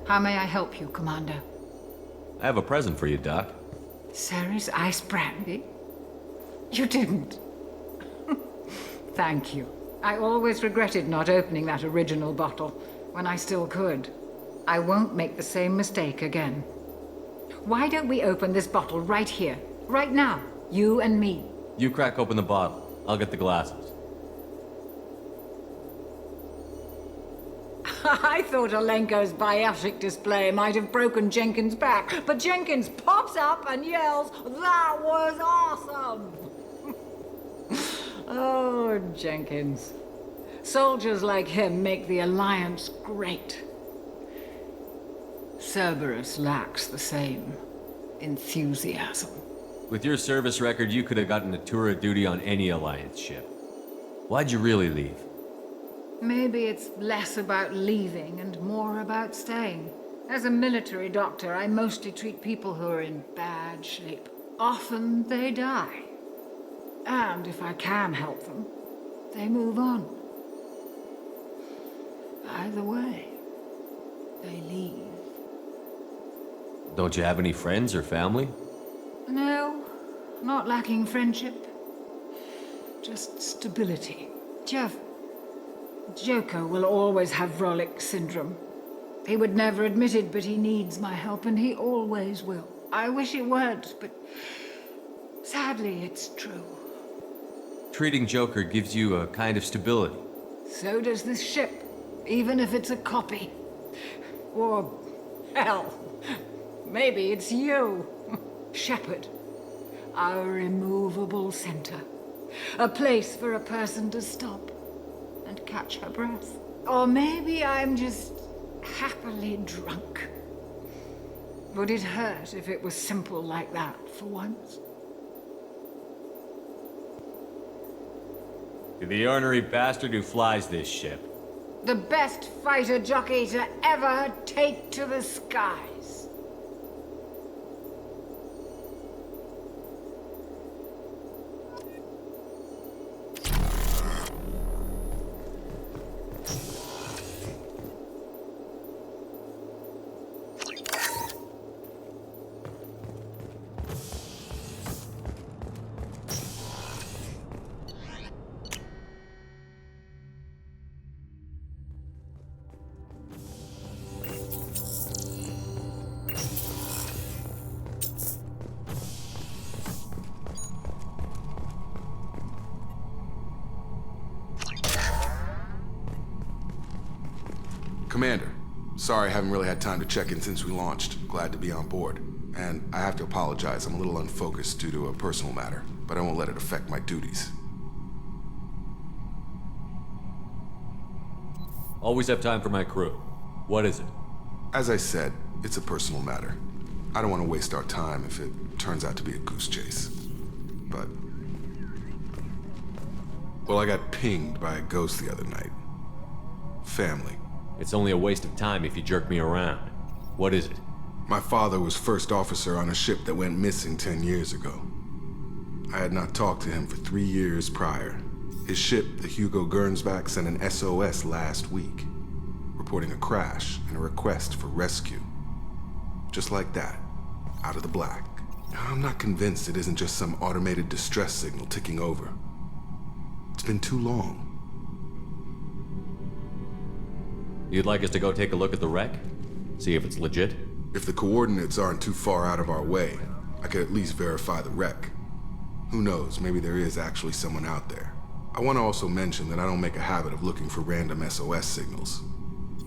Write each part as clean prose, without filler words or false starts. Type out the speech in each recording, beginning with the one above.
How may I help you, Commander? I have a present for you, Doc. Ceres ice brandy? You didn't. Thank you. I always regretted not opening that original bottle when I still could. I won't make the same mistake again. Why don't we open this bottle right here, right now, you and me? You crack open the bottle. I'll get the glasses. I thought Alenko's biotic display might have broken Jenkins' back, but Jenkins pops up and yells, "That was awesome!" Oh, Jenkins. Soldiers like him make the Alliance great. Cerberus lacks the same enthusiasm. With your service record, you could have gotten a tour of duty on any Alliance ship. Why'd you really leave? Maybe it's less about leaving and more about staying. As a military doctor, I mostly treat people who are in bad shape. Often they die. And if I can help them, they move on. Either way, they leave. Don't you have any friends or family? No, not lacking friendship. Just stability. Joker will always have Vrolic syndrome. He would never admit it, but he needs my help, and he always will. I wish it weren't, but sadly, it's true. Treating Joker gives you a kind of stability. So does this ship, even if it's a copy. Or, hell, maybe it's you, Shepard. Our immovable center. A place for a person to stop and catch her breath. Or maybe I'm just happily drunk. Would it hurt if it was simple like that for once? You're the ornery bastard who flies this ship. The best fighter jockey to ever take to the skies. Commander, sorry I haven't really had time to check in since we launched. Glad to be on board. And I have to apologize, I'm a little unfocused due to a personal matter, but I won't let it affect my duties. Always have time for my crew. What is it? As I said, it's a personal matter. I don't want to waste our time if it turns out to be a goose chase. But... well, I got pinged by a ghost the other night. Family. It's only a waste of time if you jerk me around. What is it? My father was first officer on a ship that went missing 10 years ago. I had not talked to him for 3 years prior. His ship, the Hugo Gernsback, sent an SOS last week, reporting a crash and a request for rescue. Just like that, out of the black. I'm not convinced it isn't just some automated distress signal ticking over. It's been too long. You'd like us to go take a look at the wreck? See if it's legit? If the coordinates aren't too far out of our way, I could at least verify the wreck. Who knows, maybe there is actually someone out there. I want to also mention that I don't make a habit of looking for random SOS signals.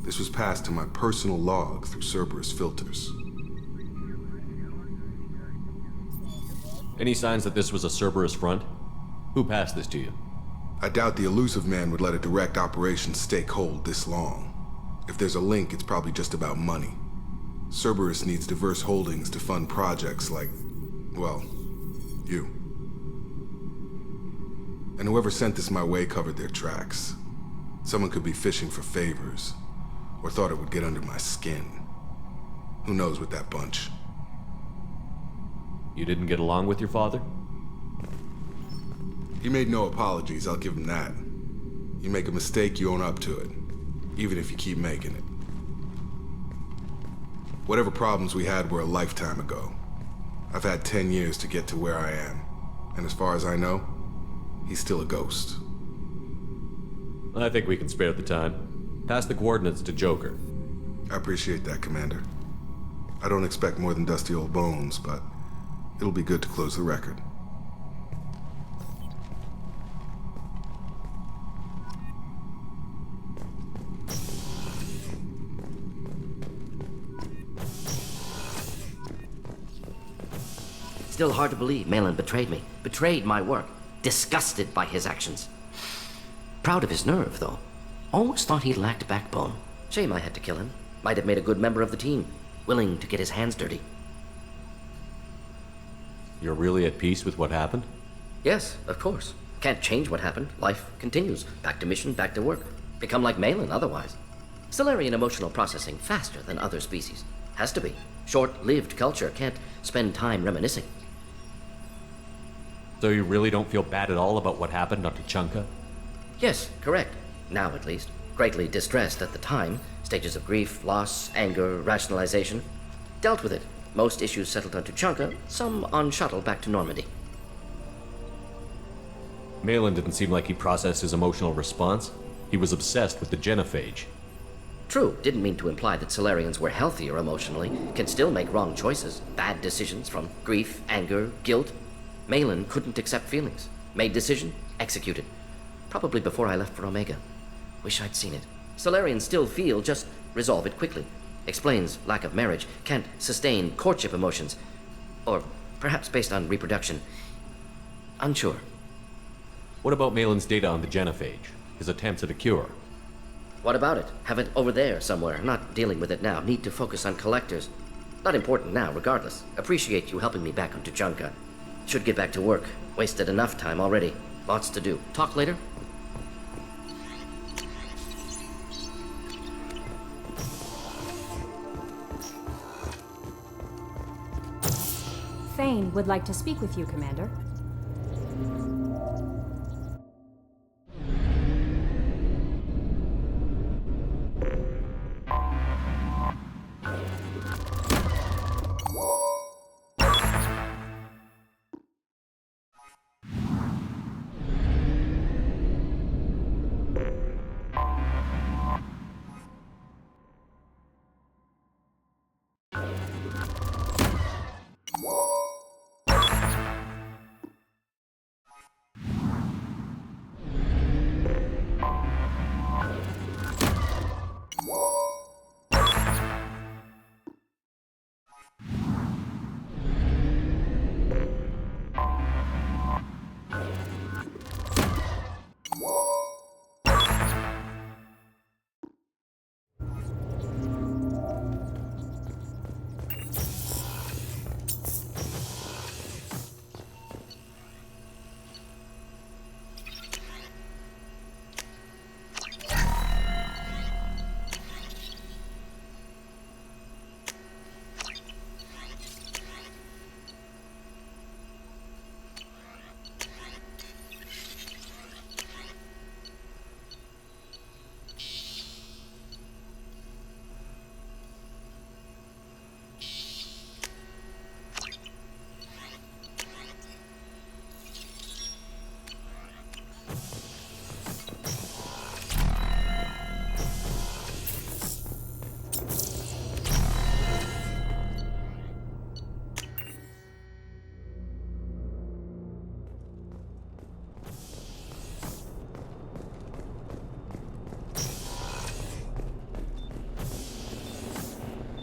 This was passed to my personal log through Cerberus filters. Any signs that this was a Cerberus front? Who passed this to you? I doubt the elusive man would let a direct operations stake hold this long. If there's a link, it's probably just about money. Cerberus needs diverse holdings to fund projects like, well, you. And whoever sent this my way covered their tracks. Someone could be fishing for favors, or thought it would get under my skin. Who knows with that bunch? You didn't get along with your father? He made no apologies, I'll give him that. You make a mistake, you own up to it. Even if you keep making it. Whatever problems we had were a lifetime ago. I've had 10 years to get to where I am. And as far as I know, he's still a ghost. I think we can spare the time. Pass the coordinates to Joker. I appreciate that, Commander. I don't expect more than dusty old bones, but it'll be good to close the record. Still hard to believe Malin betrayed me, betrayed my work, disgusted by his actions. Proud of his nerve, though. Always thought he lacked backbone. Shame I had to kill him. Might have made a good member of the team, willing to get his hands dirty. You're really at peace with what happened? Yes, of course. Can't change what happened. Life continues. Back to mission, back to work. Become like Malin otherwise. Solarian emotional processing faster than other species. Has to be. Short-lived culture can't spend time reminiscing. So you really don't feel bad at all about what happened on Tuchanka? Yes, correct. Now at least. Greatly distressed at the time. Stages of grief, loss, anger, rationalization. Dealt with it. Most issues settled on Tuchanka, some on shuttle back to Normandy. Malin didn't seem like he processed his emotional response. He was obsessed with the genophage. True, didn't mean to imply that Solarians were healthier emotionally, can still make wrong choices, bad decisions from grief, anger, guilt. Malin couldn't accept feelings. Made decision, executed. Probably before I left for Omega. Wish I'd seen it. Solarians still feel, just resolve it quickly. Explains lack of marriage, can't sustain courtship emotions. Or perhaps based on reproduction. Unsure. What about Malin's data on the genophage? His attempts at a cure? What about it? Have it over there somewhere. Not dealing with it now. Need to focus on collectors. Not important now, regardless. Appreciate you helping me back on Tuchanka. Should get back to work. Wasted enough time already. Lots to do. Talk later? Thane would like to speak with you, Commander.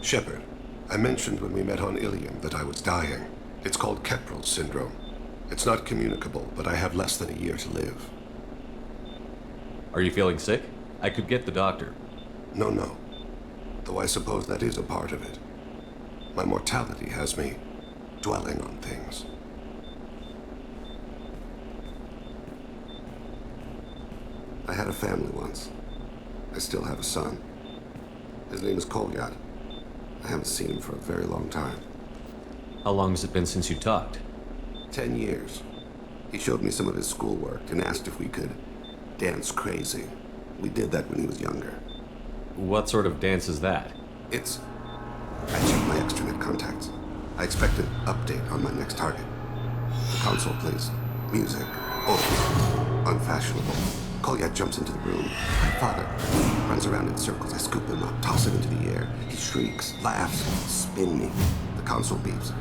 Shepard, I mentioned when we met on Ilium that I was dying. It's called Keprel syndrome. It's not communicable, but I have less than a year to live. Are you feeling sick? I could get the doctor. No. Though I suppose that is a part of it. My mortality has me dwelling on things. I had a family once. I still have a son. His name is Kolyat. I haven't seen him for a very long time. How long has it been since you talked? 10 years. He showed me some of his schoolwork and asked if we could dance crazy. We did that when he was younger. What sort of dance is that? It's I checked my extranet contacts. I expect an update on my next target. The console plays music. Oh, unfashionable. Kolyat jumps into the room. My father runs around in circles. I scoop him up, toss him into the air. He shrieks, laughs, spin me. The console beeps.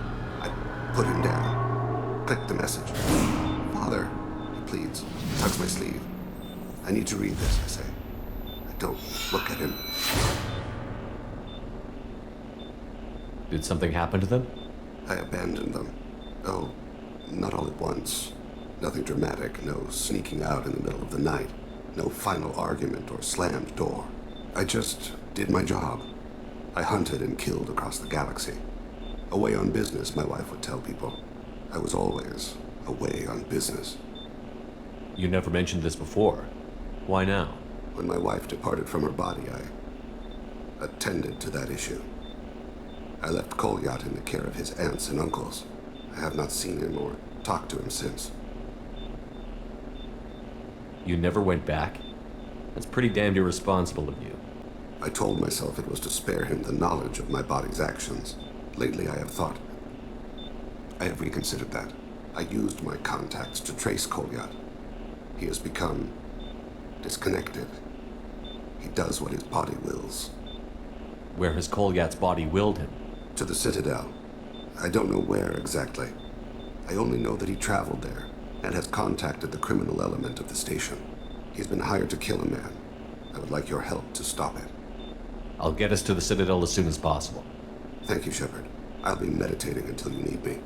I put him down. Click the message. Father, he pleads, tugs my sleeve. I need to read this, I say. I don't look at him. Did something happen to them? I abandoned them. Oh, not all at once. Nothing dramatic, no sneaking out in the middle of the night, no final argument or slammed door. I just did my job. I hunted and killed across the galaxy. Away on business, my wife would tell people. I was always away on business. You never mentioned this before. Why now? When my wife departed from her body, I attended to that issue. I left Kolyat in the care of his aunts and uncles. I have not seen him or talked to him since. You never went back? That's pretty damned irresponsible of you. I told myself it was to spare him the knowledge of my body's actions. Lately, I have reconsidered that. I used my contacts to trace Kolyat. He has become disconnected. He does what his body wills. Where has Kolyat's body willed him? To the Citadel. I don't know where exactly. I only know that he traveled there and has contacted the criminal element of the station. He's been hired to kill a man. I would like your help to stop it. I'll get us to the Citadel as soon as possible. Thank you, Shepard. I'll be meditating until you need me.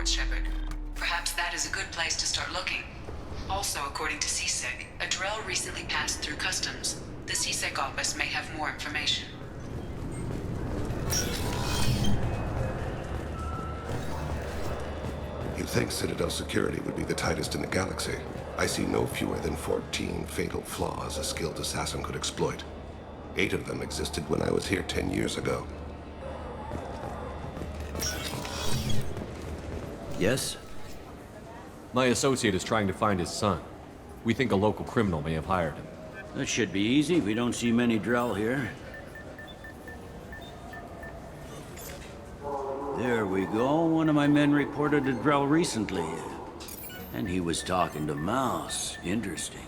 Shepard. Perhaps that is a good place to start looking. Also, according to CSEC, a Drell recently passed through customs. The CSEC office may have more information. You'd think Citadel security would be the tightest in the galaxy. I see no fewer than 14 fatal flaws a skilled assassin could exploit. 8 of them existed when I was here 10 years ago. Yes? My associate is trying to find his son. We think a local criminal may have hired him. That should be easy. We don't see many Drell here. There we go. One of my men reported a Drell recently. And he was talking to Mouse. Interesting.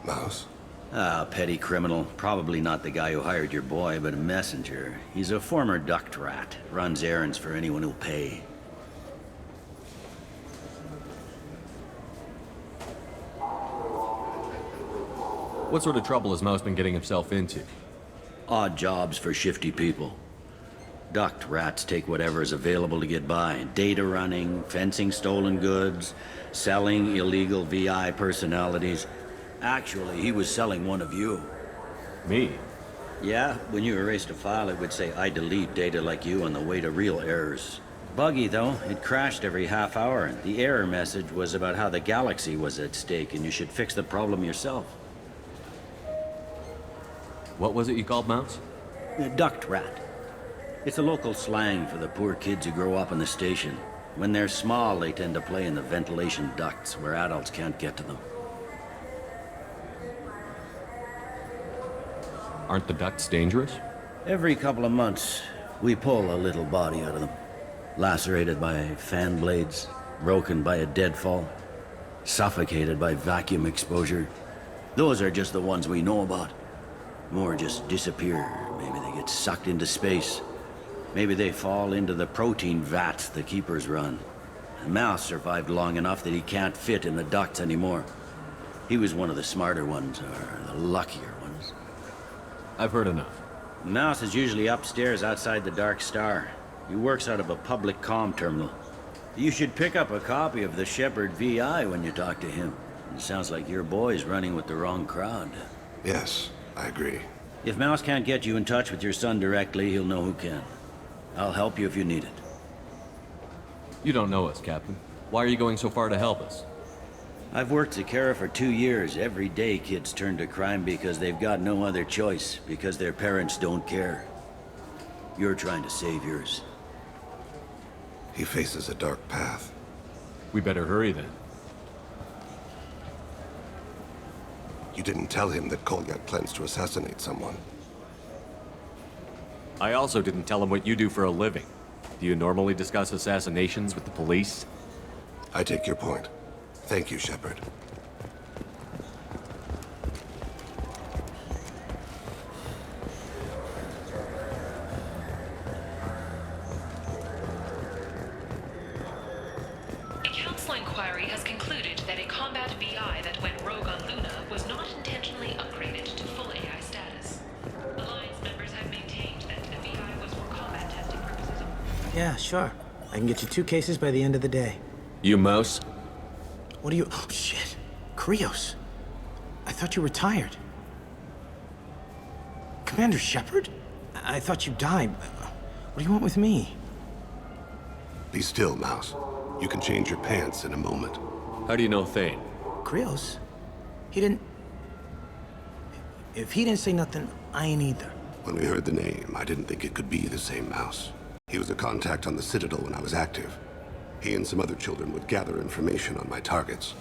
Mouse? Ah, petty criminal. Probably not the guy who hired your boy, but a messenger. He's a former duct rat. Runs errands for anyone who'll pay. What sort of trouble has Mouse been getting himself into? Odd jobs for shifty people. Duct rats take whatever is available to get by. Data running, fencing stolen goods, selling illegal VI personalities. Actually, he was selling one of you. Me? Yeah, when you erased a file, it would say, I delete data like you on the way to real errors. Buggy, though. It crashed every half hour. The error message was about how the galaxy was at stake, and you should fix the problem yourself. What was it you called Mouse? Duct rat. It's a local slang for the poor kids who grow up in the station. When they're small, they tend to play in the ventilation ducts where adults can't get to them. Aren't the ducts dangerous? Every couple of months, we pull a little body out of them. Lacerated by fan blades, broken by a deadfall, suffocated by vacuum exposure. Those are just the ones we know about. More just disappear. Maybe they get sucked into space. Maybe they fall into the protein vats the keepers run. And Mouse survived long enough that he can't fit in the ducts anymore. He was one of the smarter ones, or the luckier ones. I've heard enough. Mouse is usually upstairs outside the Dark Star. He works out of a public comm terminal. You should pick up a copy of the Shepherd VI when you talk to him. It sounds like your boy's running with the wrong crowd. Yes, I agree. If Mouse can't get you in touch with your son directly, he'll know who can. I'll help you if you need it. You don't know us, Captain. Why are you going so far to help us? I've worked at Kara for 2 years. Every day kids turn to crime because they've got no other choice, because their parents don't care. You're trying to save yours. He faces a dark path. We better hurry then. You didn't tell him that Kolyat plans to assassinate someone. I also didn't tell him what you do for a living. Do you normally discuss assassinations with the police? I take your point. Thank you, Shepard. A council inquiry has concluded that a combat VI that went rogue on Luna was not intentionally upgraded to full AI status. Alliance members have maintained that the VI was for combat testing purposes only. Yeah, sure. I can get you 2 cases by the end of the day. You Mouse? What are you... Oh, shit. Krios. I thought you were retired. Commander Shepard? I thought you died. What do you want with me? Be still, Mouse. You can change your pants in a moment. How do you know Thane? Krios? He didn't... If he didn't say nothing, I ain't either. When we heard the name, I didn't think it could be the same Mouse. He was a contact on the Citadel when I was active. He and some other children would gather information on my targets.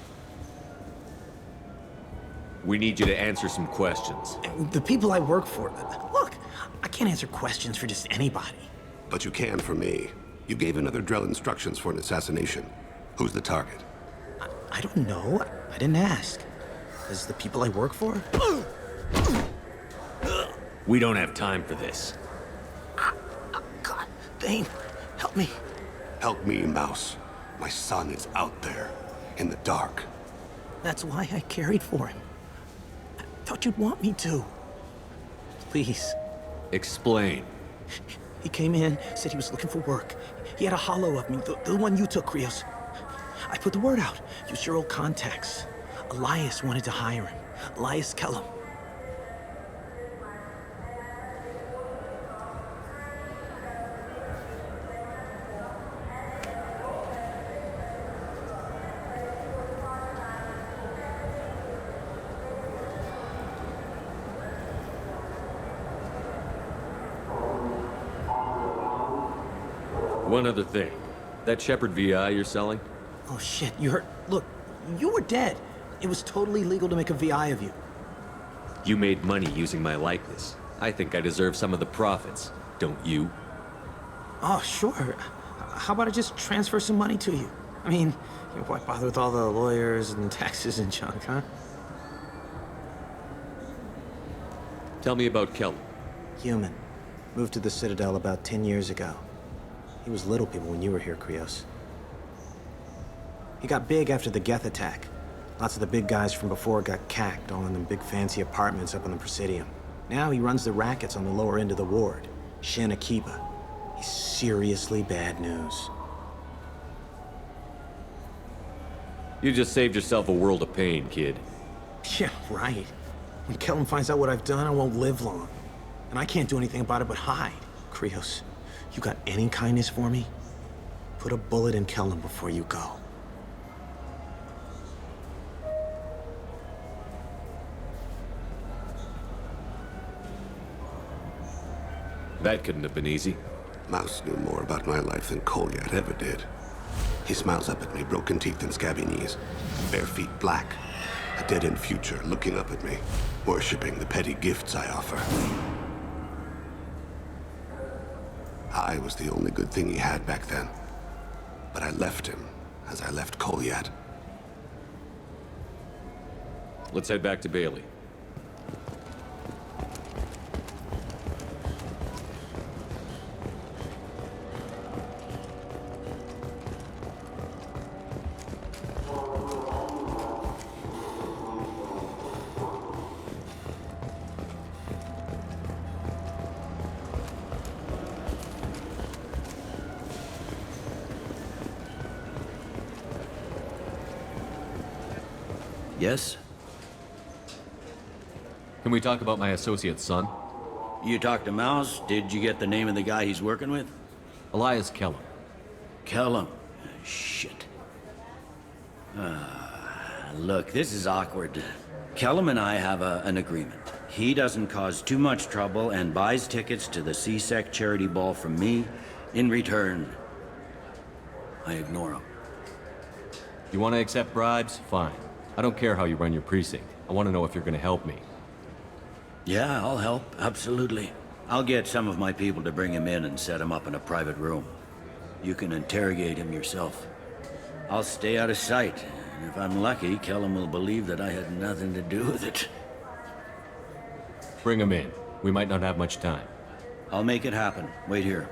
We need you to answer some questions. The people I work for... Look, I can't answer questions for just anybody. But you can for me. You gave another Drell instructions for an assassination. Who's the target? I don't know. I didn't ask. Is the people I work for? We don't have time for this. God, Thane, help me. Help me, Mouse. My son is out there, in the dark. That's why I carried for him. I thought you'd want me to. Please. Explain. He came in, said he was looking for work. He had a hollow of me, the one you took, Krios. I put the word out. Use your old contacts. Elias wanted to hire him. Elias Kellum. One other thing. That Shepherd VI you're selling? Oh shit, you heard... Look, you were dead. It was totally legal to make a VI of you. You made money using my likeness. I think I deserve some of the profits, don't you? Oh, sure. How about I just transfer some money to you? I mean, why bother with all the lawyers and taxes and junk, huh? Tell me about Kellum. Human. Moved to the Citadel about 10 years ago. He was little people when you were here, Krios. He got big after the Geth attack. Lots of the big guys from before got cacked, all in them big fancy apartments up on the Presidium. Now he runs the rackets on the lower end of the ward. Shin Akiba. He is seriously bad news. You just saved yourself a world of pain, kid. Yeah, right. When Kellum finds out what I've done, I won't live long. And I can't do anything about it but hide. Krios, you got any kindness for me? Put a bullet in Kellum before you go. That couldn't have been easy. Mouse knew more about my life than Kolyat ever did. He smiles up at me, broken teeth and scabby knees, bare feet black, a dead-end future looking up at me, worshipping the petty gifts I offer. I was the only good thing he had back then, but I left him as I left Kolyat. Let's head back to Bailey. Yes? Can we talk about my associate's son? You talked to Mouse? Did you get the name of the guy he's working with? Elias Kellum. Kellum. Shit. Look, this is awkward. Kellum and I have an agreement. He doesn't cause too much trouble and buys tickets to the CSEC charity ball from me. In return, I ignore him. You want to accept bribes? Fine. I don't care how you run your precinct. I want to know if you're going to help me. Yeah, I'll help. Absolutely. I'll get some of my people to bring him in and set him up in a private room. You can interrogate him yourself. I'll stay out of sight. And if I'm lucky, Kellum will believe that I had nothing to do with it. Bring him in. We might not have much time. I'll make it happen. Wait here.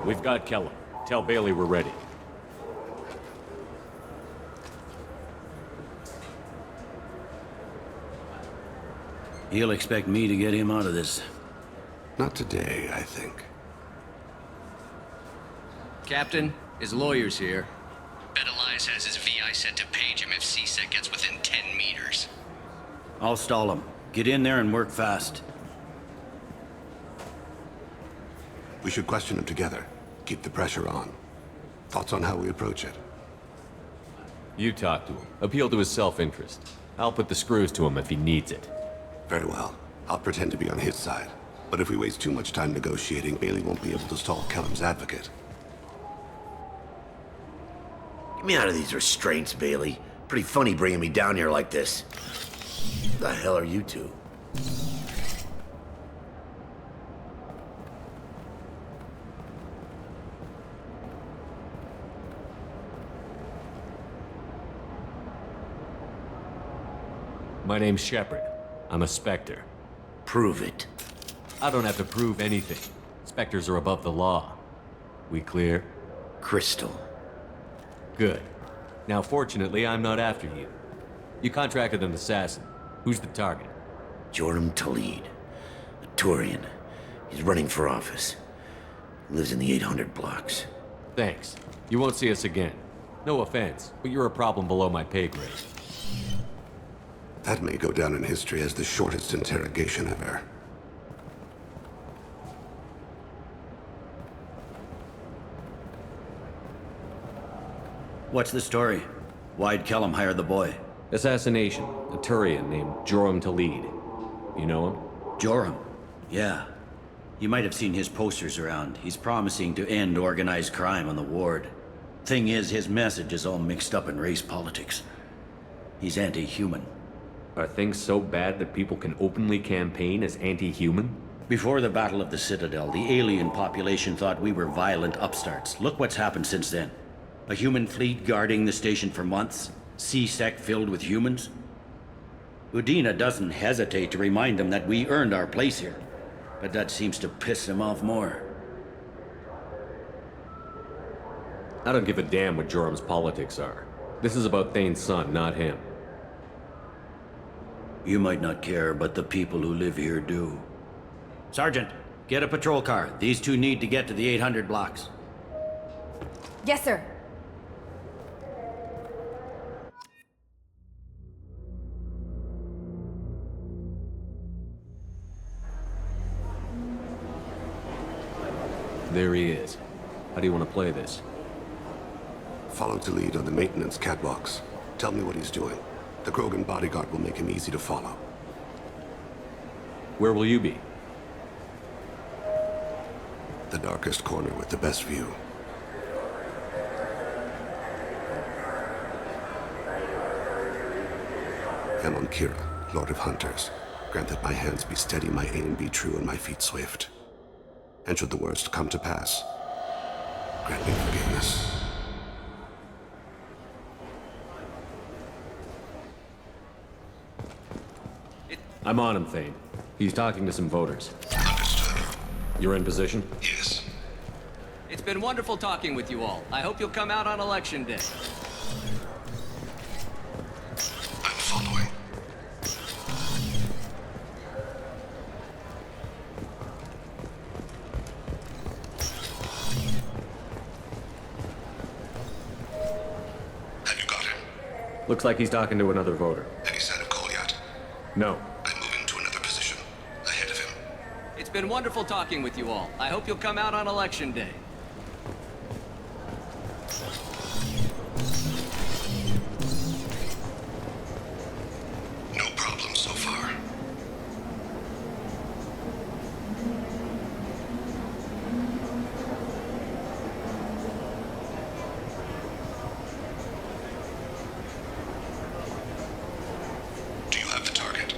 We've got Kellum. Tell Bailey we're ready. He'll expect me to get him out of this. Not today, I think. Captain, his lawyer's here. Bet Elias has his VI set to page him if CSEC gets within 10 meters. I'll stall him. Get in there and work fast. We should question him together. Keep the pressure on. Thoughts on how we approach it? You talk to him. Appeal to his self-interest. I'll put the screws to him if he needs it. Very well. I'll pretend to be on his side. But if we waste too much time negotiating, Bailey won't be able to stall Kellum's advocate. Get me out of these restraints, Bailey. Pretty funny bringing me down here like this. The hell are you two? My name's Shepard. I'm a Spectre. Prove it. I don't have to prove anything. Spectres are above the law. We clear? Crystal. Good. Now, fortunately, I'm not after you. You contracted an assassin. Who's the target? Joram Talid. A Turian. He's running for office. Lives in the 800 blocks. Thanks. You won't see us again. No offense, but you're a problem below my pay grade. That may go down in history as the shortest interrogation ever. What's the story? Why'd Kellum hire the boy? Assassination. A Turian named Joram Talid. You know him? Joram? Yeah. You might have seen his posters around. He's promising to end organized crime on the ward. Thing is, his message is all mixed up in race politics. He's anti-human. Are things so bad that people can openly campaign as anti-human? Before the Battle of the Citadel, the alien population thought we were violent upstarts. Look what's happened since then. A human fleet guarding the station for months. CSEC filled with humans. Udina doesn't hesitate to remind them that we earned our place here. But that seems to piss him off more. I don't give a damn what Jorum's politics are. This is about Thane's son, not him. You might not care, but the people who live here do. Sergeant, get a patrol car. These two need to get to the 800 blocks. Yes, sir. There he is. How do you want to play this? Follow to lead on the maintenance catwalks. Tell me what he's doing. The Krogan bodyguard will make him easy to follow. Where will you be? The darkest corner with the best view. Amon Kira, Lord of Hunters. Grant that my hands be steady, my aim be true, and my feet swift. And should the worst come to pass, grant me forgiveness. I'm on him, Thane. He's talking to some voters. Understood. You're in position? Yes. It's been wonderful talking with you all. I hope you'll come out on Election Day. I'm following. Have you got him? Looks like he's talking to another voter. Any sign of Kolyat? No. I'm moving to another position. Ahead of him. It's been wonderful talking with you all. I hope you'll come out on Election Day. No problem so far. Do you have the target?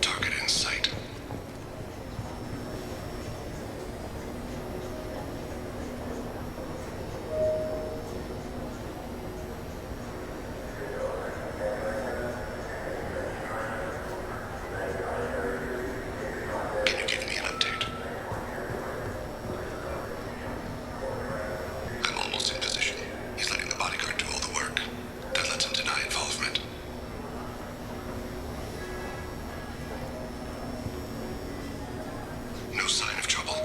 Target in sight. Can you give me an update? I'm almost in position. He's letting the bodyguard do all the work. That lets him deny involvement. No sign of trouble.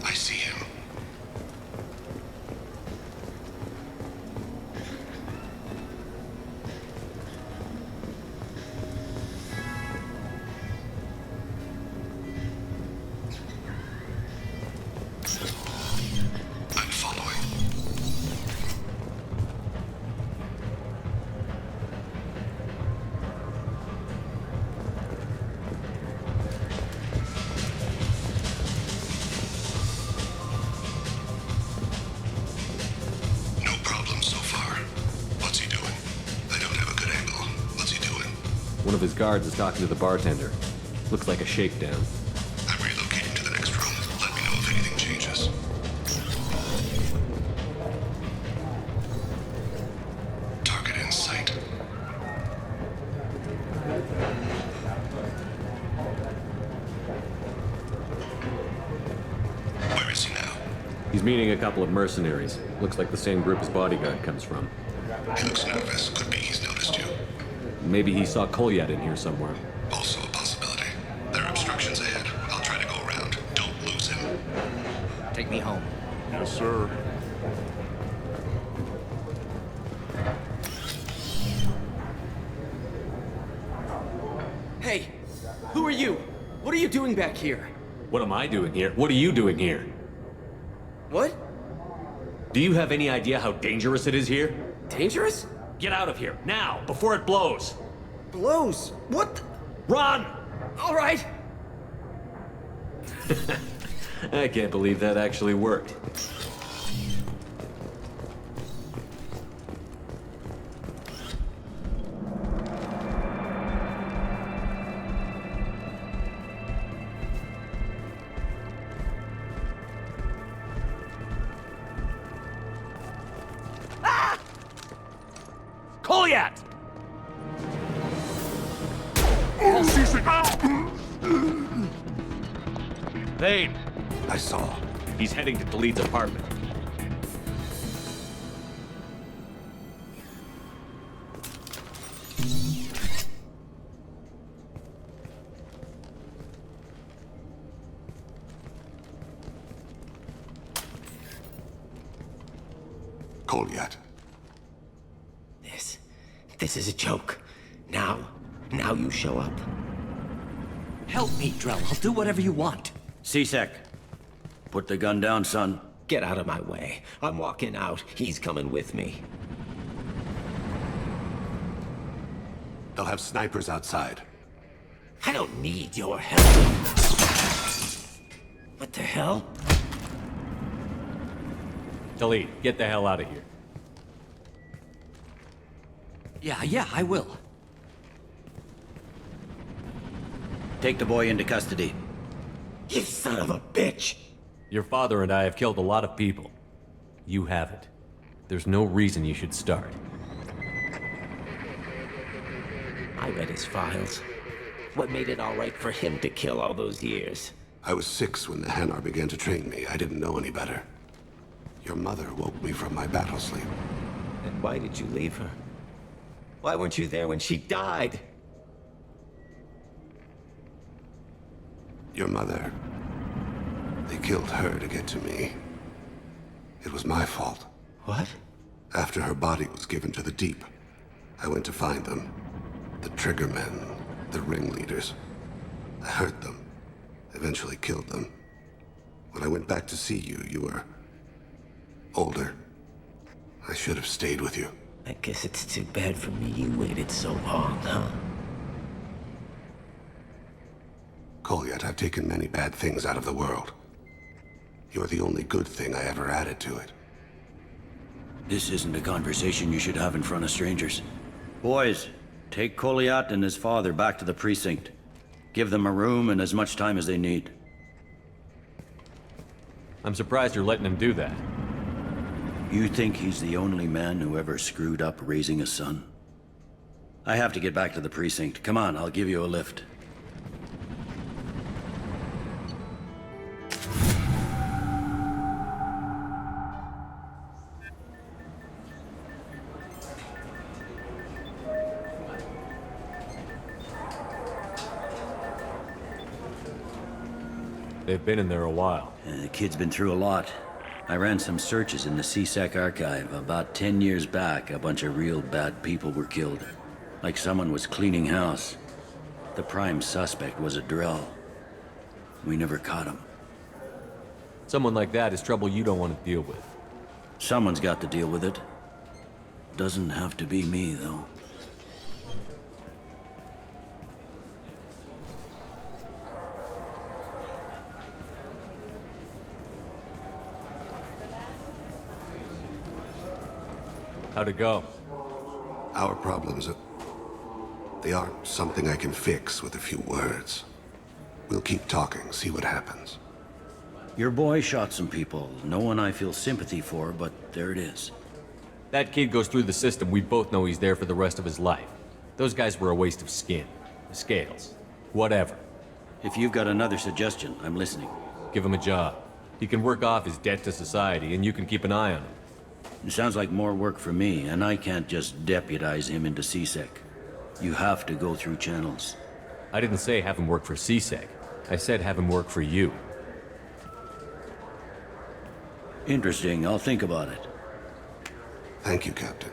I see him. I'm following. No problem so far. What's he doing? I don't have a good angle. What's he doing? One of his guards is talking to the bartender. Looks like a shakedown. I'm relocating to the next room. Let me know if anything changes. Target in sight. Where is he now? He's meeting a couple of mercenaries. Looks like the same group his bodyguard comes from. He looks nervous. Could be he's noticed you. Maybe he saw Kolyat in here somewhere. Also a possibility. There are obstructions ahead. I'll try to go around. Don't lose him. Take me home. Yes, sir. Hey, who are you? What are you doing back here? What am I doing here? What are you doing here? What? Do you have any idea how dangerous it is here? Dangerous? Get out of here, now, before it blows! Blows? What? Run! All right. I can't believe that actually worked. Goliath! Thane! I saw. He's heading to Talid's apartment. Goliath. This is a joke. Now you show up. Help me, Drell. I'll do whatever you want. C-Sec, put the gun down, son. Get out of my way. I'm walking out. He's coming with me. They'll have snipers outside. I don't need your help. What the hell? Talid, get the hell out of here. Yeah, I will. Take the boy into custody. You son of a bitch! Your father and I have killed a lot of people. You haven't. There's no reason you should start. I read his files. What made it all right for him to kill all those years? I was 6 when the Hanar began to train me. I didn't know any better. Your mother woke me from my battle sleep. And why did you leave her? Why weren't you there when she died? Your mother. They killed her to get to me. It was my fault. What? After her body was given to the Deep, I went to find them. The Triggermen, the ringleaders. I hurt them. Eventually killed them. When I went back to see you, you were older. I should have stayed with you. I guess it's too bad for me you waited so long, huh? Goliath, I've taken many bad things out of the world. You're the only good thing I ever added to it. This isn't a conversation you should have in front of strangers. Boys, take Goliath and his father back to the precinct. Give them a room and as much time as they need. I'm surprised you're letting him do that. You think he's the only man who ever screwed up raising a son? I have to get back to the precinct. Come on, I'll give you a lift. They've been in there a while. The kid's been through a lot. I ran some searches in the C-Sec archive. About 10 years back, a bunch of real bad people were killed. Like someone was cleaning house. The prime suspect was a Drell. We never caught him. Someone like that is trouble you don't want to deal with. Someone's got to deal with it. Doesn't have to be me, though. How'd it go? Our problems they aren't something I can fix with a few words. We'll keep talking, see what happens. Your boy shot some people. No one I feel sympathy for, but there it is. That kid goes through the system. We both know he's there for the rest of his life. Those guys were a waste of skin. Scales. Whatever. If you've got another suggestion, I'm listening. Give him a job. He can work off his debt to society, and you can keep an eye on him. It sounds like more work for me, and I can't just deputize him into C-Sec. You have to go through channels. I didn't say have him work for C-Sec. I said have him work for you. Interesting. I'll think about it. Thank you, Captain.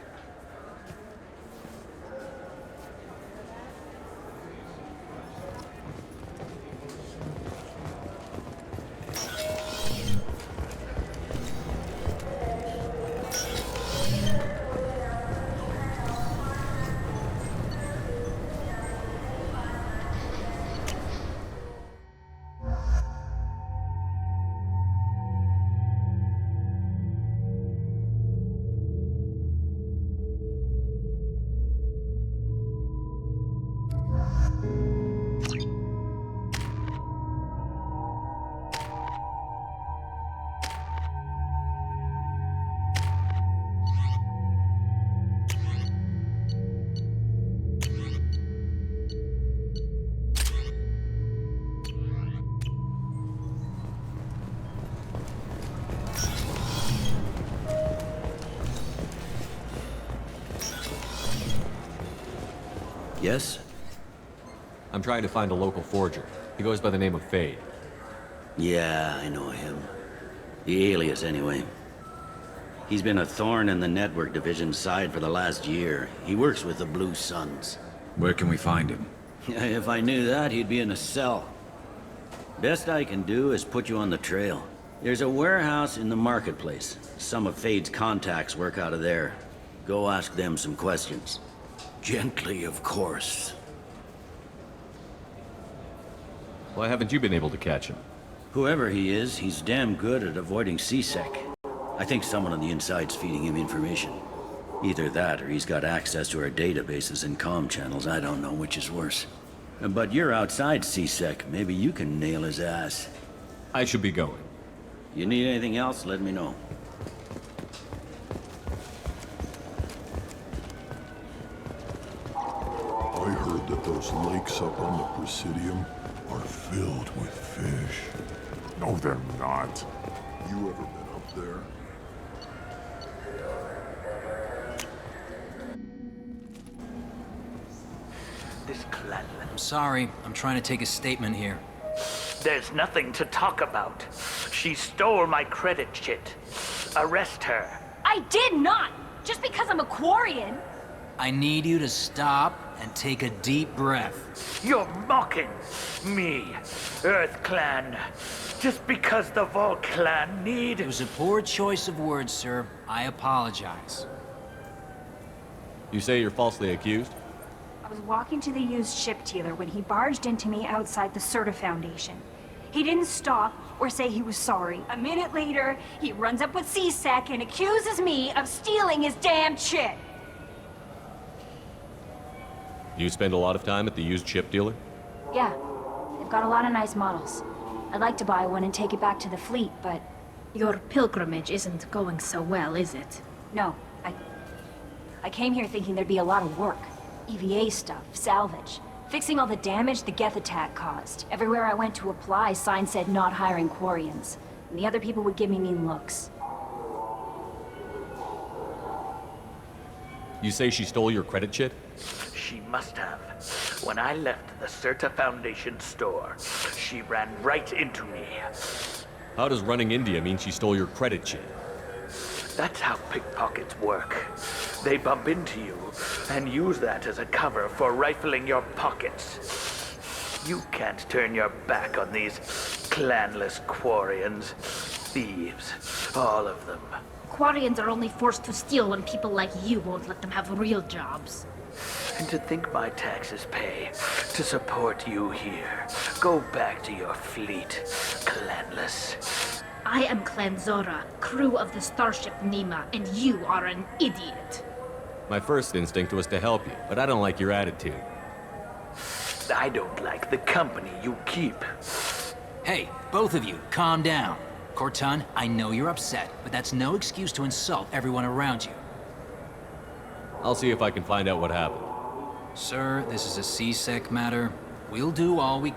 Yes? I'm trying to find a local forger. He goes by the name of Fade. Yeah, I know him. The alias, anyway. He's been a thorn in the network division's side for the last year. He works with the Blue Suns. Where can we find him? If I knew that, he'd be in a cell. Best I can do is put you on the trail. There's a warehouse in the marketplace. Some of Fade's contacts work out of there. Go ask them some questions. Gently, of course. Why haven't you been able to catch him? Whoever he is, he's damn good at avoiding C-Sec. I think someone on the inside's feeding him information. Either that, or he's got access to our databases and comm channels. I don't know which is worse. But you're outside C-Sec. Maybe you can nail his ass. I should be going. You need anything else, let me know. I heard that those lakes up on the Presidium are filled with fish. No, they're not. You ever been up there? This clan. I'm sorry. I'm trying to take a statement here. There's nothing to talk about. She stole my credit chit. Arrest her. I did not! Just because I'm a Quarian. I need you to stop and take a deep breath. You're mocking me, Earth Clan. Just because the Vol Clan need... It was a poor choice of words, sir. I apologize. You say you're falsely accused? I was walking to the used ship dealer when he barged into me outside the Serta Foundation. He didn't stop or say he was sorry. A minute later, he runs up with C-Sec and accuses me of stealing his damn chit. You spend a lot of time at the used ship dealer? Yeah, they've got a lot of nice models. I'd like to buy one and take it back to the fleet, but... Your pilgrimage isn't going so well, is it? No, I came here thinking there'd be a lot of work. EVA stuff, salvage, fixing all the damage the Geth attack caused. Everywhere I went to apply, signs said not hiring Quarians. And the other people would give me mean looks. You say she stole your credit chit? She must have. When I left the Serta Foundation store, she ran right into me. How does running India mean she stole your credit chit? That's how pickpockets work. They bump into you and use that as a cover for rifling your pockets. You can't turn your back on these clanless Quarians. Thieves, all of them. Quarians are only forced to steal when people like you won't let them have real jobs. And to think my taxes pay to support you here. Go back to your fleet, clanless. I am Clan Zora, crew of the starship Nima, and you are an idiot. My first instinct was to help you, but I don't like your attitude. I don't like the company you keep. Hey, both of you, calm down. Corton, I know you're upset, but that's no excuse to insult everyone around you. I'll see if I can find out what happened. Sir, this is a C-Sec matter. We'll do all we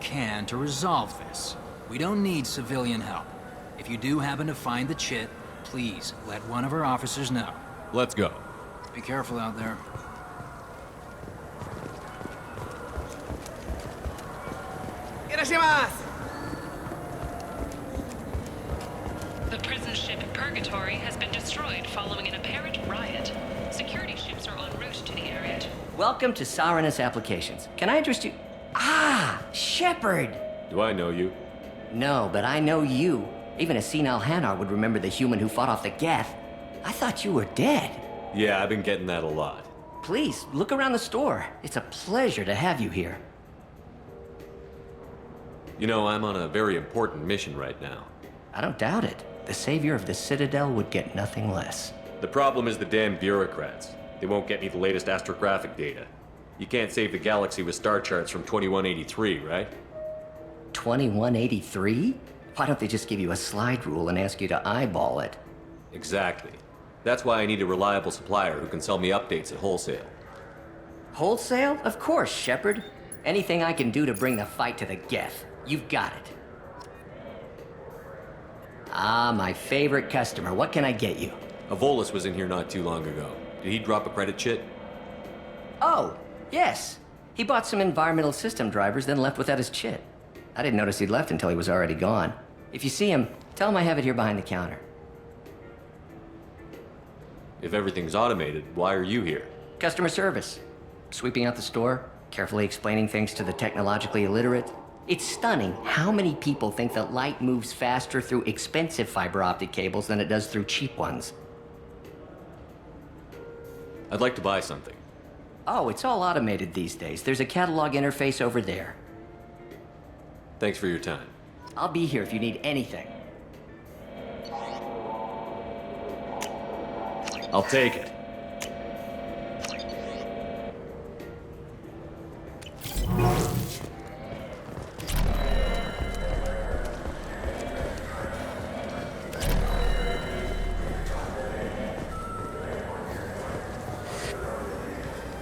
can to resolve this. We don't need civilian help. If you do happen to find the chit, please let one of our officers know. Let's go. Be careful out there. The prison ship Purgatory has been destroyed following an apparent riot. Security ships are en route to the area. Welcome to Saranus Applications. Can I interest you? Ah, Shepard! Do I know you? No, but I know you. Even a senile Hanar would remember the human who fought off the Geth. I thought you were dead. Yeah, I've been getting that a lot. Please, look around the store. It's a pleasure to have you here. You know, I'm on a very important mission right now. I don't doubt it. The savior of the Citadel would get nothing less. The problem is the damn bureaucrats. They won't get me the latest astrographic data. You can't save the galaxy with star charts from 2183, right? 2183? Why don't they just give you a slide rule and ask you to eyeball it? Exactly. That's why I need a reliable supplier who can sell me updates at wholesale. Wholesale? Of course, Shepard. Anything I can do to bring the fight to the Geth. You've got it. Ah, my favorite customer. What can I get you? A Volus was in here not too long ago. Did he drop a credit chit? Oh, yes. He bought some environmental system drivers, then left without his chit. I didn't notice he'd left until he was already gone. If you see him, tell him I have it here behind the counter. If everything's automated, why are you here? Customer service. Sweeping out the store, carefully explaining things to the technologically illiterate. It's stunning how many people think that light moves faster through expensive fiber optic cables than it does through cheap ones. I'd like to buy something. Oh, it's all automated these days. There's a catalog interface over there. Thanks for your time. I'll be here if you need anything. I'll take it.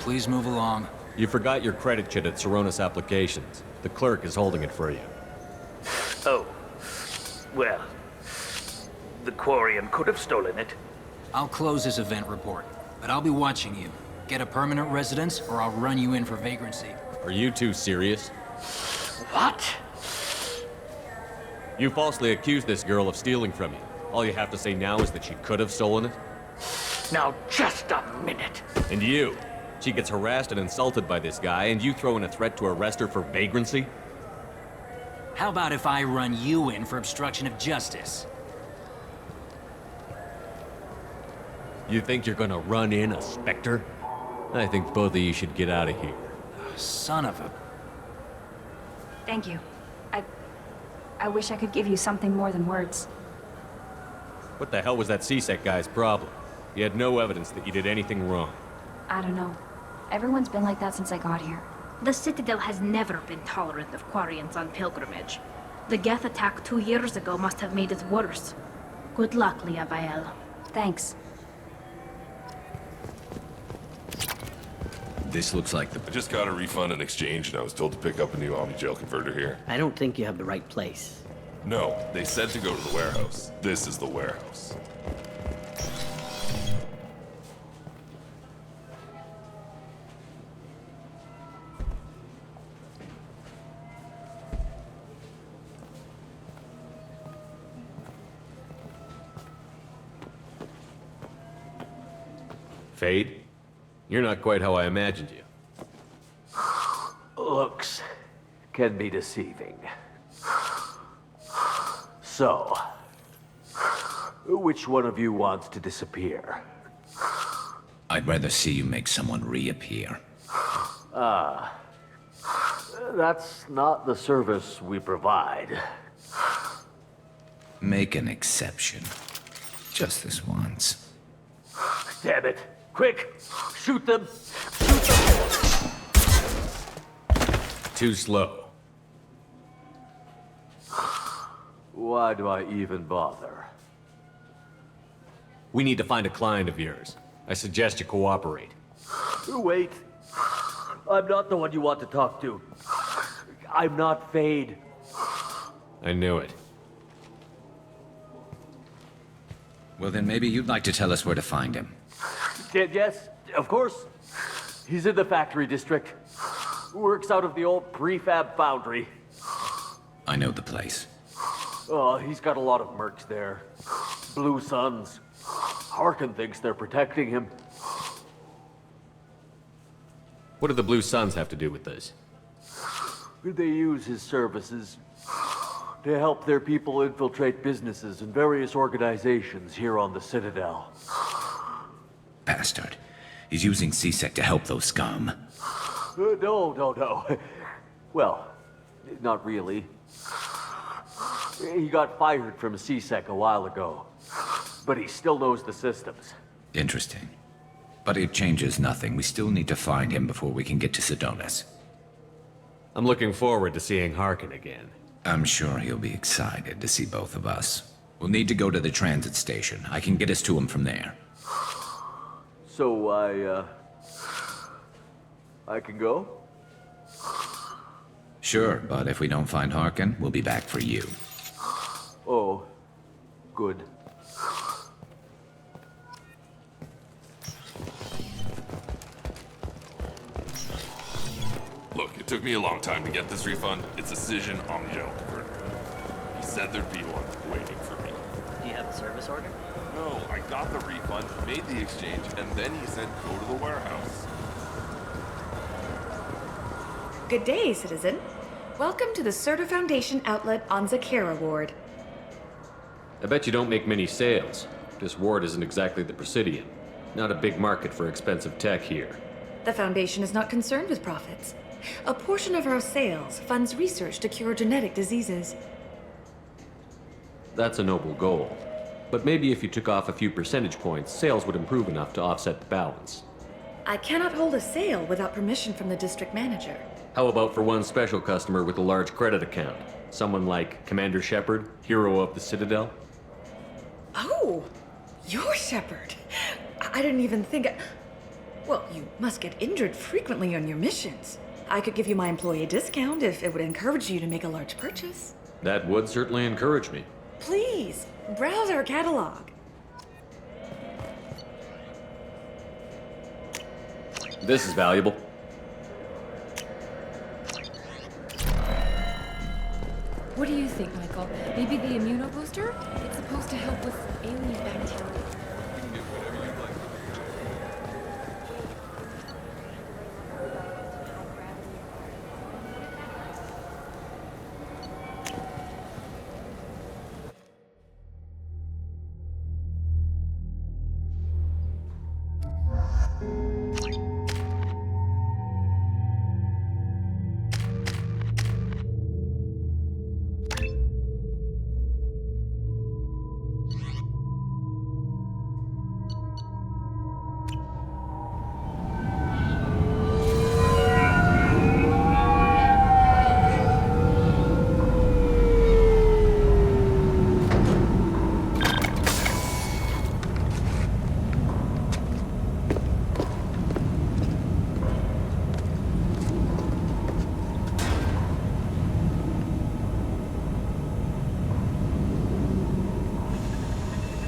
Please move along. You forgot your credit chit at Saronis Applications. The clerk is holding it for you. Oh. Well, the Quarian could have stolen it. I'll close this event report, but I'll be watching you. Get a permanent residence, or I'll run you in for vagrancy. Are you two serious? What? You falsely accused this girl of stealing from you. All you have to say now is that she could have stolen it? Now, just a minute. And you? She gets harassed and insulted by this guy, and you throw in a threat to arrest her for vagrancy? How about if I run you in for obstruction of justice? You think you're gonna run in a Spectre? I think both of you should get out of here. Son of a... Thank you. I wish I could give you something more than words. What the hell was that CSEC guy's problem? You had no evidence that you did anything wrong. I don't know. Everyone's been like that since I got here. The Citadel has never been tolerant of Quarians on pilgrimage. The Geth attack 2 years ago must have made it worse. Good luck, Leah Bael. Thanks. This looks like the... I just got a refund and exchange, and I was told to pick up a new Omni-Jail converter here. I don't think you have the right place. No, they said to go to the warehouse. This is the warehouse. Fade? You're not quite how I imagined you. Looks can be deceiving. So, which one of you wants to disappear? I'd rather see you make someone reappear. Ah, that's not the service we provide. Make an exception. Just this once. Damn it. Quick! Shoot them! Too slow. Why do I even bother? We need to find a client of yours. I suggest you cooperate. Wait. I'm not the one you want to talk to. I'm not Fade. I knew it. Well, then maybe you'd like to tell us where to find him. Yes, of course. He's in the factory district. Works out of the old prefab foundry. I know the place. Oh, he's got a lot of mercs there. Blue Suns. Harkin thinks they're protecting him. What do the Blue Suns have to do with this? They use his services to help their people infiltrate businesses and various organizations here on the Citadel. Bastard. He's using CSEC to help those scum. No. Well, not really. He got fired from CSEC a while ago, but he still knows the systems. Interesting. But it changes nothing. We still need to find him before we can get to Sedonis. I'm looking forward to seeing Harkin again. I'm sure he'll be excited to see both of us. We'll need to go to the transit station. I can get us to him from there. So I can go? Sure, but if we don't find Harkin, we'll be back for you. Oh, good. Took me a long time to get this refund. It's a decision on the Joker. He said there'd be one waiting for me. Do you have a service order? No, I got the refund, made the exchange, and then he said go to the warehouse. Good day, citizen. Welcome to the Serta Foundation outlet on Zakera Ward. I bet you don't make many sales. This ward isn't exactly the Presidium. Not a big market for expensive tech here. The Foundation is not concerned with profits. A portion of our sales funds research to cure genetic diseases. That's a noble goal. But maybe if you took off a few percentage points, sales would improve enough to offset the balance. I cannot hold a sale without permission from the district manager. How about for one special customer with a large credit account? Someone like Commander Shepard, hero of the Citadel? Oh, you're Shepard. I didn't even think... Well, you must get injured frequently on your missions. I could give you my employee discount if it would encourage you to make a large purchase. That would certainly encourage me. Please, browse our catalog. This is valuable. What do you think, Michael? Maybe the immunobooster? It's supposed to help with alien bacteria.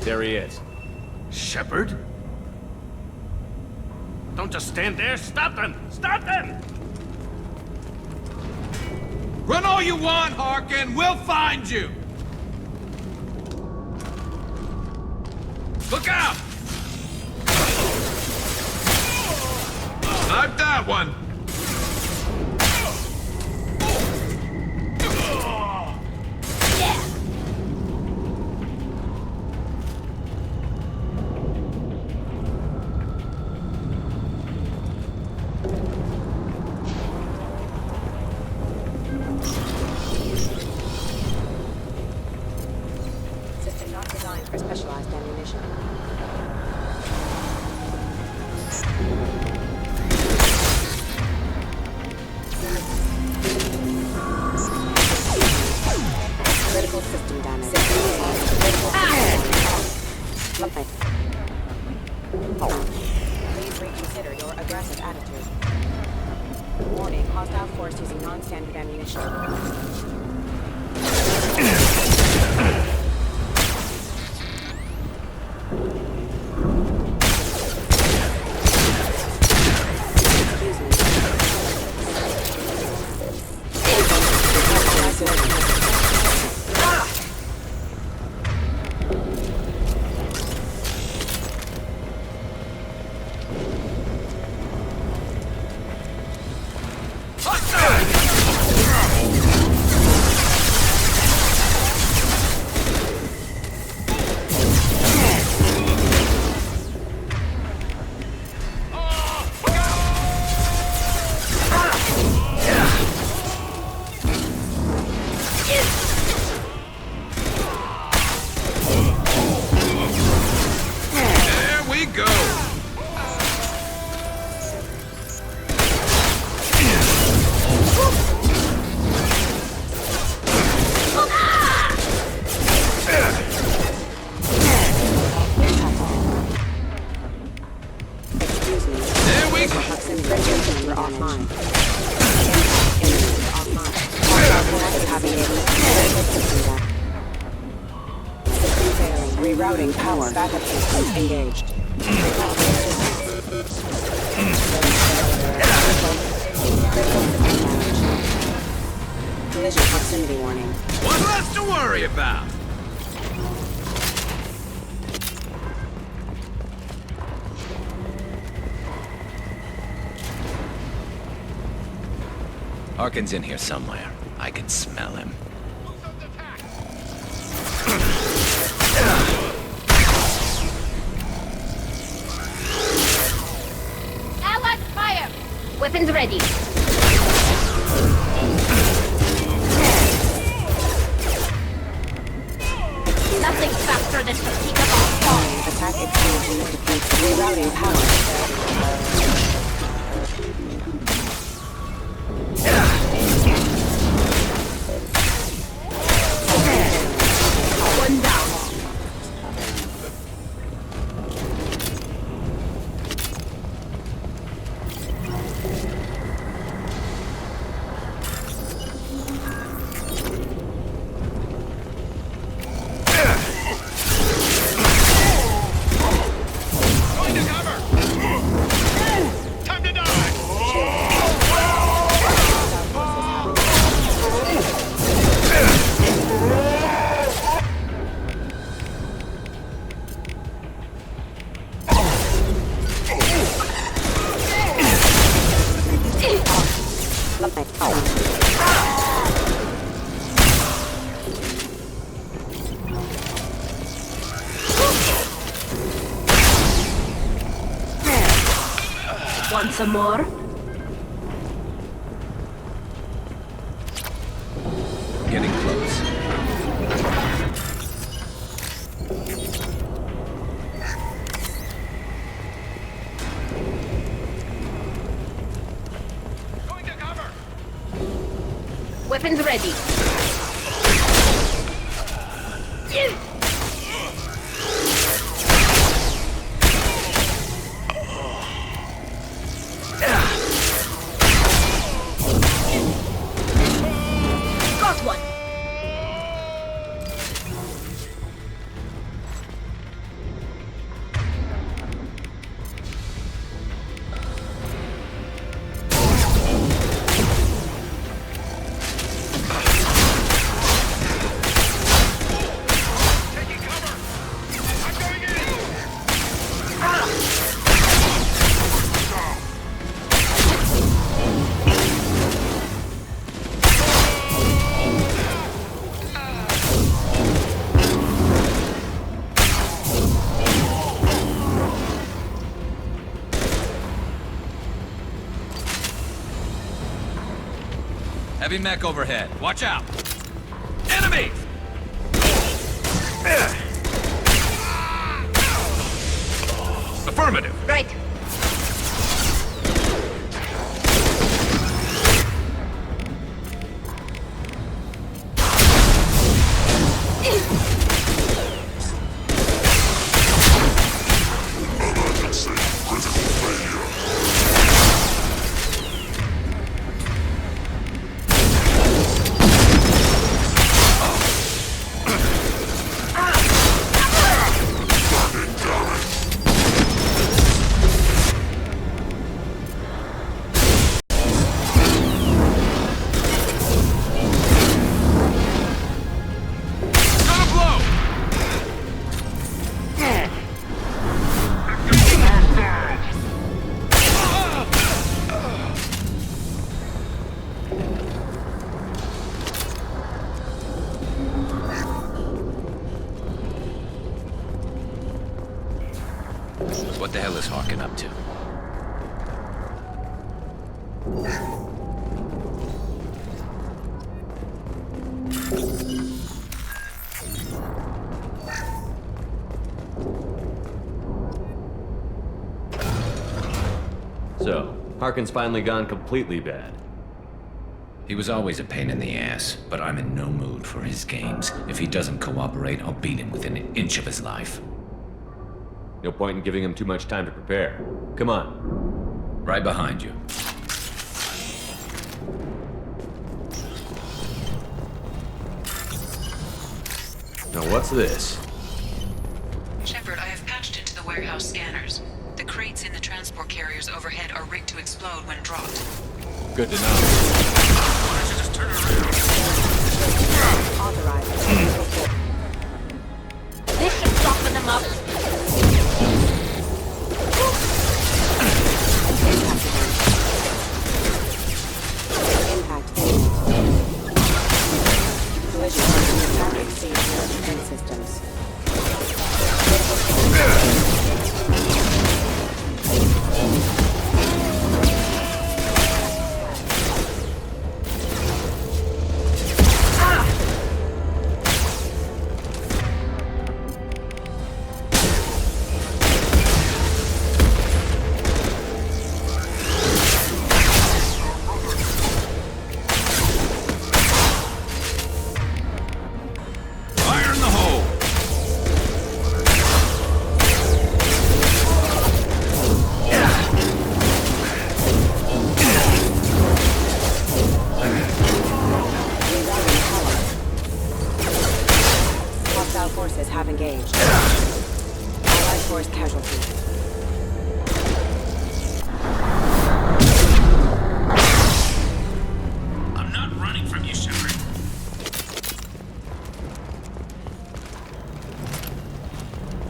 There he is. Shepard? Don't just stand there. Stop them! Stop them! Run all you want, Harkin. We'll find you. Look out! Not that one. System not designed for specialized ammunition. Critical system damage. Please reconsider your aggressive attitude. Warning, hostile force using non-standard ammunition. Rerouting power. Backup systems engaged. Critical system damage. collision proximity warning. What less to worry about? Harkin's in here somewhere. I can smell him. Allied fire! Weapons ready. Nothing faster than fatigue of our fall. Attack expansion indicates rerouting power. One down. Going to cover! Time to die! Want some more? Getting close. Going to cover! Weapons ready. Got one. Heavy mech overhead. Watch out! Enemy! Affirmative. Right. What the hell is Harkin up to? So, Harkin's finally gone completely bad. He was always a pain in the ass, but I'm in no mood for his games. If he doesn't cooperate, I'll beat him within an inch of his life. No point in giving him too much time to prepare. Come on. Right behind you. Now what's this? Shepard, I have patched into the warehouse scanners. The The crates in the transport carriers overhead are rigged to explode when dropped. Good to know. Why don't you just turn around? Authorized. This should soften them up. Impact. Collision will not exceed your defense systems. Fire in the hole! Hostile forces have engaged. Allied force casualty. I'm not running from you, Shepard.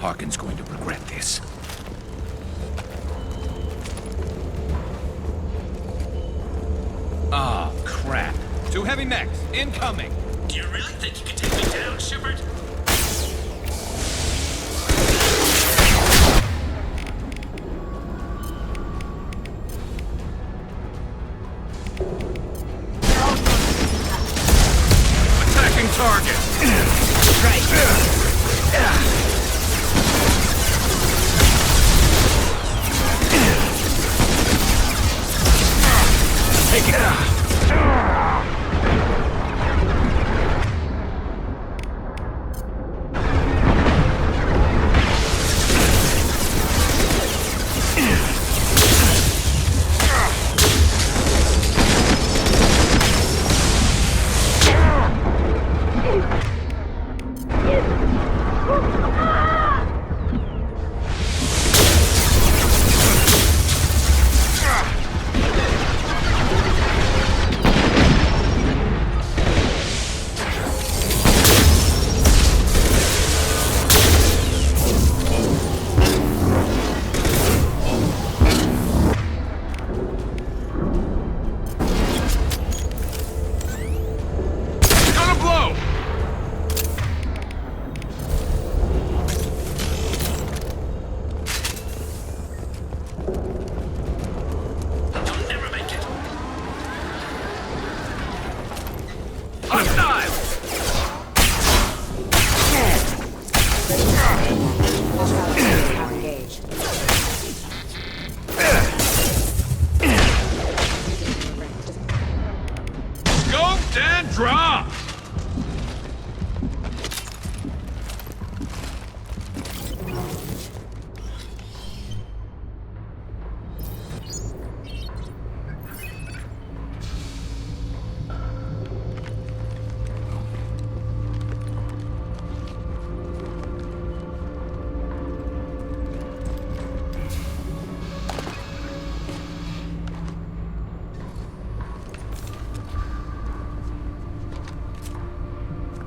Harkin's going to regret this. Ah, crap. Two heavy mechs, incoming! Do you really think you can take me down, Shepard? Attacking target! Take it down! Gonna blow! You'll never make it. Hostile! Hostile forces have engaged. Scoped and drop!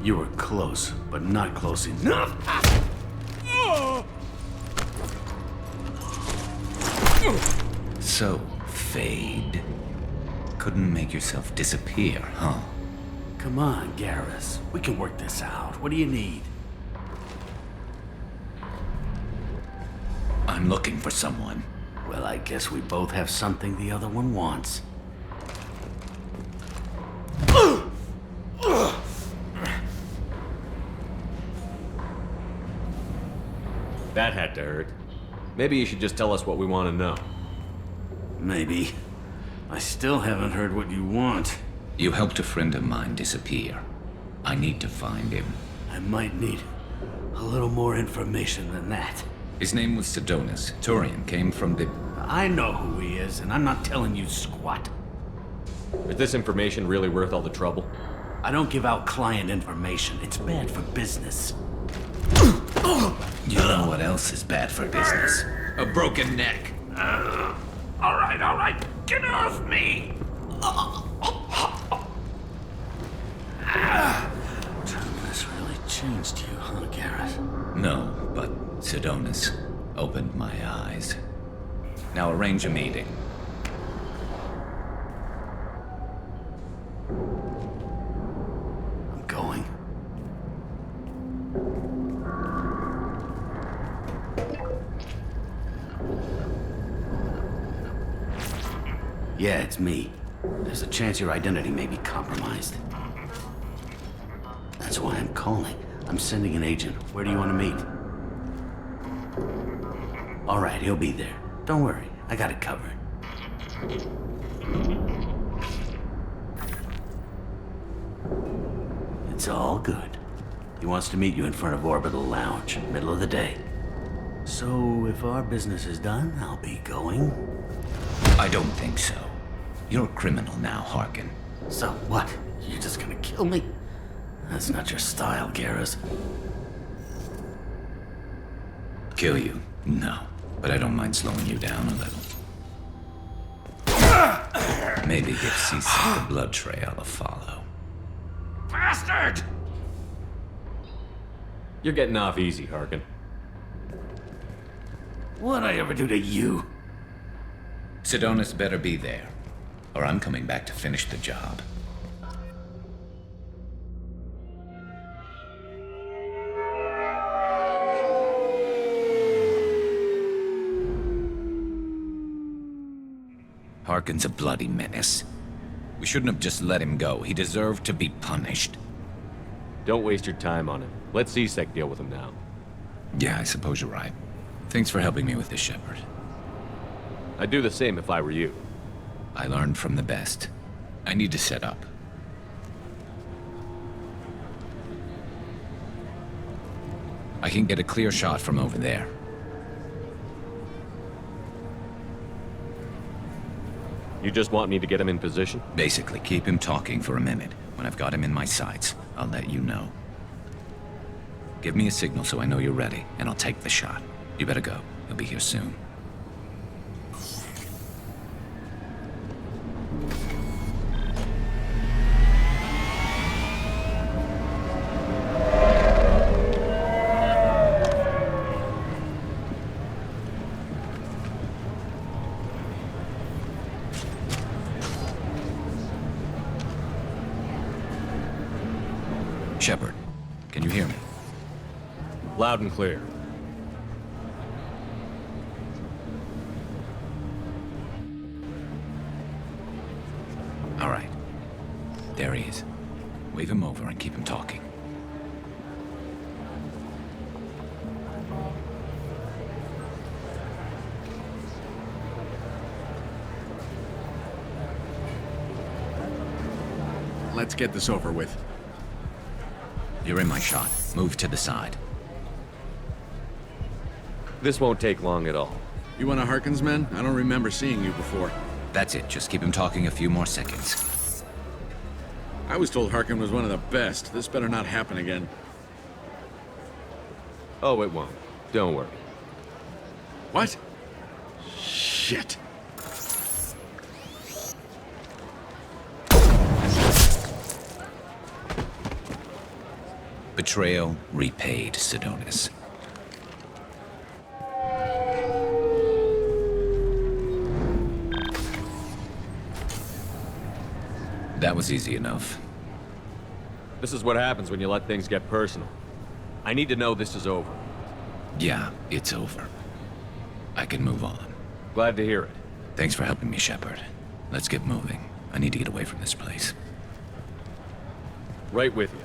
You were close, but not close enough. So, Fade. Couldn't make yourself disappear, huh? Come on, Garrus. We can work this out. What do you need? I'm looking for someone. Well, I guess we both have something the other one wants. That had to hurt. Maybe you should just tell us what we want to know. Maybe. I still haven't heard what you want. You helped a friend of mine disappear. I need to find him. I might need a little more information than that. His name was Sidonis. Turian came from the... I know who he is, and I'm not telling you squat. Is this information really worth all the trouble? I don't give out client information. It's bad for business. You know what else is bad for business? A broken neck. All right. Get off me! This really changed you, huh, Garrett? No, but Sidonis opened my eyes. Now arrange a meeting. I'm going. Yeah, it's me. There's a chance your identity may be compromised. That's why I'm calling. I'm sending an agent. Where do you want to meet? All right, he'll be there. Don't worry, I got it covered. It's all good. He wants to meet you in front of Orbital Lounge, middle of the day. So, if our business is done, I'll be going. I don't think so. You're a criminal now, Harkin. So what? You're just gonna kill me? That's not your style, Garrus. Kill you? No. But I don't mind slowing you down a little. Maybe get seasick the blood trail to follow. Bastard! You're getting off easy, Harkin. What'd I ever do to you? Sidonis better be there, or I'm coming back to finish the job. Harkin's a bloody menace. We shouldn't have just let him go. He deserved to be punished. Don't waste your time on him. Let C-Sec deal with him now. Yeah, I suppose you're right. Thanks for helping me with this, Shepard. I'd do the same if I were you. I learned from the best. I need to set up. I can get a clear shot from over there. You just want me to get him in position? Basically, keep him talking for a minute. When I've got him in my sights, I'll let you know. Give me a signal so I know you're ready, and I'll take the shot. You better go. He'll be here soon. Shepard, can you hear me? Loud and clear. All right. There he is. Wave him over and keep him talking. Let's get this over with. You're in my shot. Move to the side. This won't take long at all. You one of Harkin's men? I don't remember seeing you before. That's it. Just keep him talking a few more seconds. I was told Harkin was one of the best. This better not happen again. Oh, it won't. Don't worry. What? Shit. Betrayal repaid, Sidonis. That was easy enough. This is what happens when you let things get personal. I need to know this is over. Yeah, it's over. I can move on. Glad to hear it. Thanks for helping me, Shepard. Let's get moving. I need to get away from this place. Right with you.